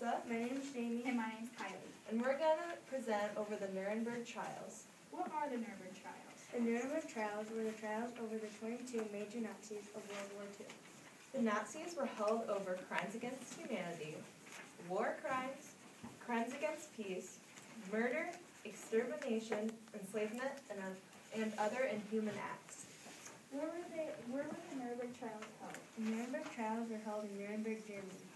Krissa. My name is Jayme. And my name is Kylee. And we're going to present over the Nuremberg Trials. What are the Nuremberg Trials? The Nuremberg Trials were the trials over the 22 major Nazis of World War II. The Nazis were held over crimes against humanity, war crimes, crimes against peace, murder, extermination, enslavement, and other inhuman acts. Where were the Nuremberg Trials held? The Nuremberg Trials were held in Nuremberg, Germany.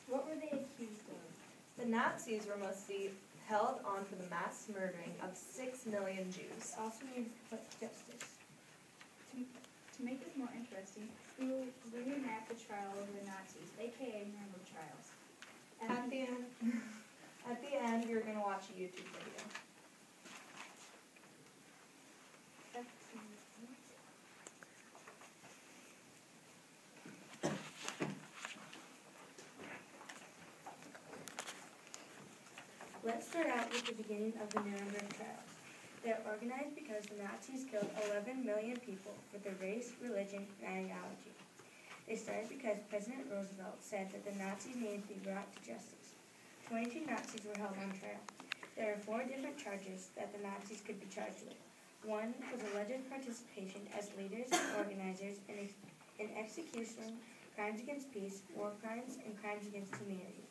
What were they accused of? The Nazis were mostly held on for the mass murdering of 6 million Jews. Also needed justice. To make this more interesting, we will reenact the trial of the Nazis, aka Nuremberg Trials. At the end, you're going to watch a YouTube video. Let's start out with the beginning of the Nuremberg Trials. They are organized because the Nazis killed 11 million people for their race, religion, and ideology. They started because President Roosevelt said that the Nazis needed to be brought to justice. 22 Nazis were held on trial. There are 4 different charges that the Nazis could be charged with. 1 was alleged participation as leaders and organizers in execution, crimes against peace, war crimes, and crimes against humanity.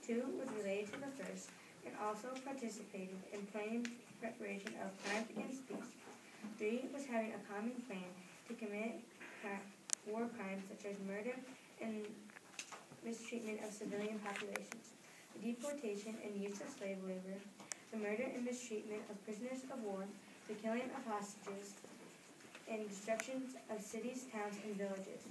2 was related to the first, and also participated in planning preparation of crimes against peace. 3 was having a common plan to commit war crimes such as murder and mistreatment of civilian populations, the deportation and use of slave labor, the murder and mistreatment of prisoners of war, the killing of hostages, and destruction of cities, towns, and villages.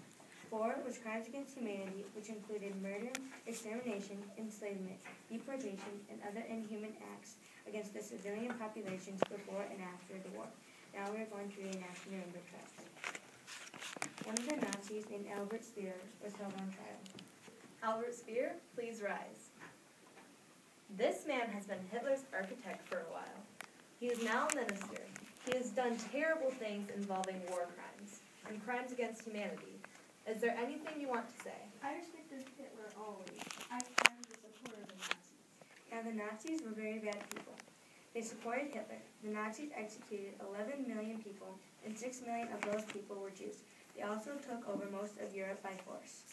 4 was crimes against humanity, which included murder, extermination, enslavement, deportation, and other inhuman acts against the civilian populations before and after the war. Now we are going to reenact the Nuremberg Trials. One of the Nazis, named Albert Speer, was held on trial. Albert Speer, please rise. This man has been Hitler's architect for a while. He is now a minister. He has done terrible things involving war crimes and crimes against humanity. Is there anything you want to say? I respected Hitler always. I am the supporter of the Nazis. Now the Nazis were very bad people. They supported Hitler. The Nazis executed 11 million people, and 6 million of those people were Jews. They also took over most of Europe by force.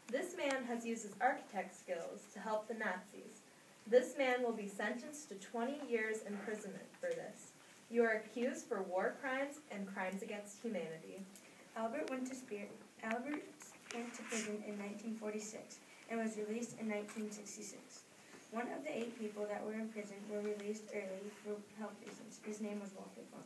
This man has used his architect skills to help the Nazis. This man will be sentenced to 20 years imprisonment for this. You are accused for war crimes and crimes against humanity. Albert went to prison in 1946 and was released in 1966. One of the 8 people that were in prison were released early for health reasons. His name was Walter Funk.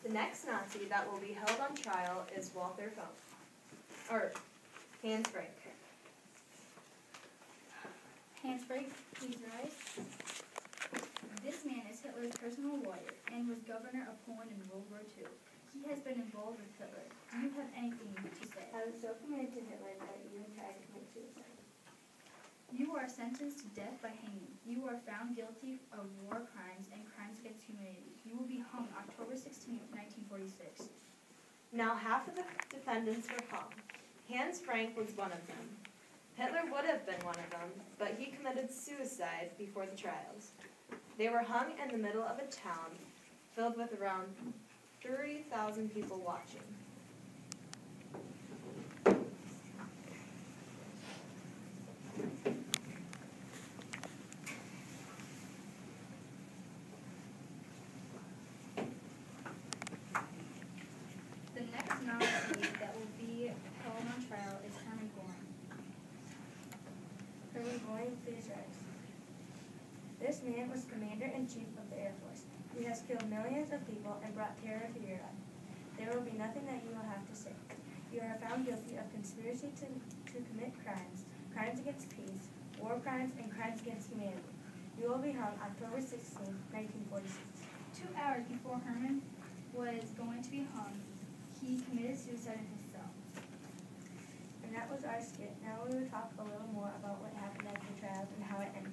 The next Nazi that will be held on trial is Walter Funk, or Hans Frank. Hans Frank, please rise. This man is Hitler's personal lawyer and was governor of Poland in World War II. He has been involved with Hitler. Do you have anything to say? I was so committed to Hitler that I even tried to commit suicide. You are sentenced to death by hanging. You are found guilty of war crimes and crimes against humanity. You will be hung October 16, 1946. Now half of the defendants were hung. Hans Frank was one of them. Hitler would have been one of them, but he committed suicide before the trials. They were hung in the middle of a town filled with around 30,000 people watching. The next Nazi that will be held on trial is Hermann Göring. Hermann Göring, please rise. This man was commander-in-chief of the Air Force. He has killed millions of people and brought terror to Europe. There will be nothing that you will have to say. You are found guilty of conspiracy to commit crimes, crimes against peace, war crimes, and crimes against humanity. You will be hung October 16, 1946. 2 hours before Hermann was going to be hung, he committed suicide in his cell. our skit. Now we will talk a little more about what happened at the trials and how it ended.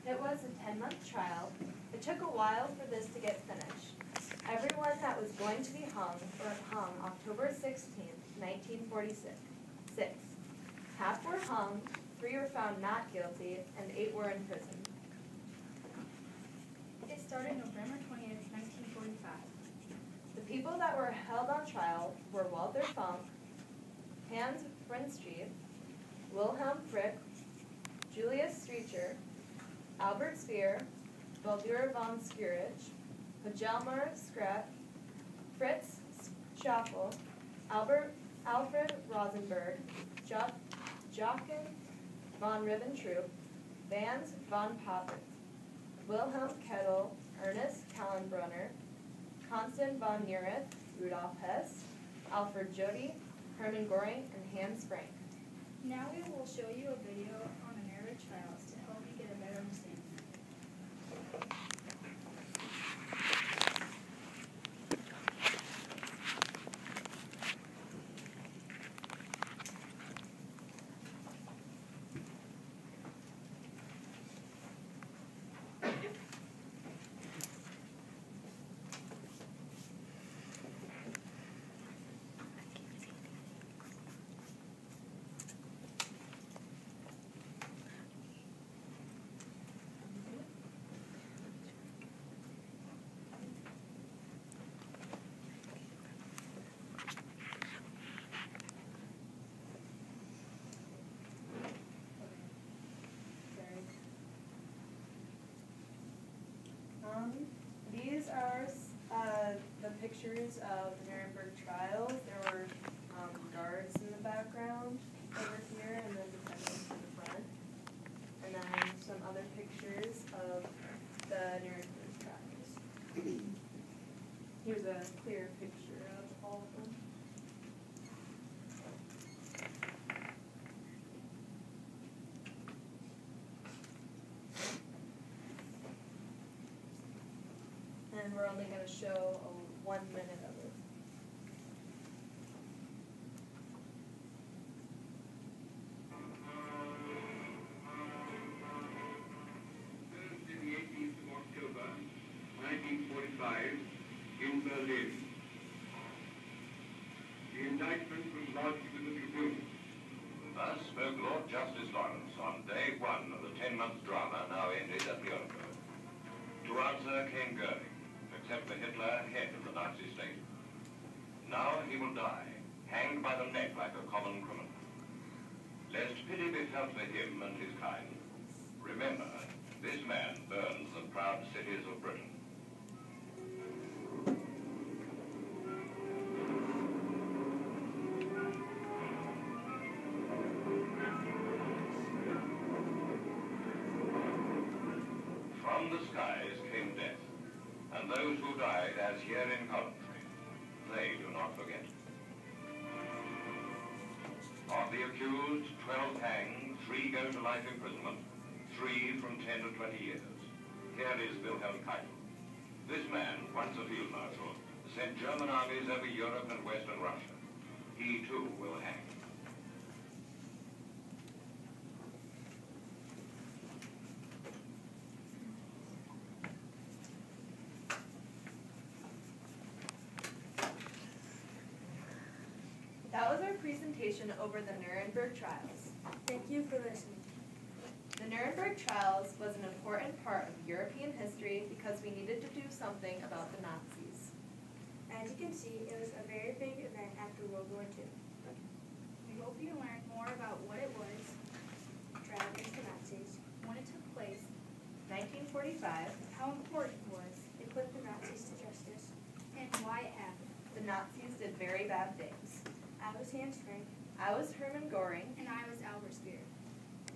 It was a 10-month trial. It took a while for this to get finished. Everyone that was going to be hung October 16th, 1946. Half were hung, 3 were found not guilty, and 8 were in prison. It started November 20th, 1945. The people that were held on trial were Walter Funk, Hans Brinstreet, Wilhelm Frick, Julius Streicher, Albert Speer, Baldur von Skirich, Hjalmar Skreck, Fritz Schaffel, Alfred Rosenberg, Joachim von Ribbentrop, Vans von Papen, Wilhelm Kettel, Ernest Kallenbrunner, Konstantin von Neurath, Rudolf Hess, Alfred Jody, Hermann Göring, and Hans Frank. Now we will show you a video on the Nuremberg Trials to help you get a better understanding. These are the pictures of the Nuremberg trials. There were guards in the background over here, and then defendants in the front. And then some other pictures of the Nuremberg trials. Here's a clear picture of all of them. And we're only going to show 1 minute of it. Thursday, the 18th of October, 1945, in Berlin. The indictment was lodged with the Tribune. Thus spoke Lord Justice Lawrence on day 1 of the 10-month drama now ended at Nuremberg. To answer came Göring, except for Hitler, head of the Nazi state. Now he will die, hanged by the neck like a common criminal. Lest pity be felt for him and his kind, remember, this man burns the proud cities of Britain. From the skies came death, and those who died as here in Coventry, they do not forget. Of the accused, 12 hanged, 3 go to life imprisonment, 3 from 10 to 20 years. Here is Wilhelm Kylee. This man, once a field marshal, sent German armies over Europe and Western Russia. He too will hang. That was our presentation over the Nuremberg trials. Thank you for listening. The Nuremberg trials was an important part of European history because we needed to do something about the Nazis. As you can see, it was a very big event after World War II. We hope you learned more about what it was, Trial against the Nazis. when it took place, 1945, how important it was, It put the Nazis to justice. and why it happened. the Nazis did very bad things. I was Hans Frank. I was Hermann Göring. And I was Albert Speer.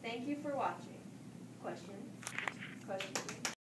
Thank you for watching. Questions? Questions?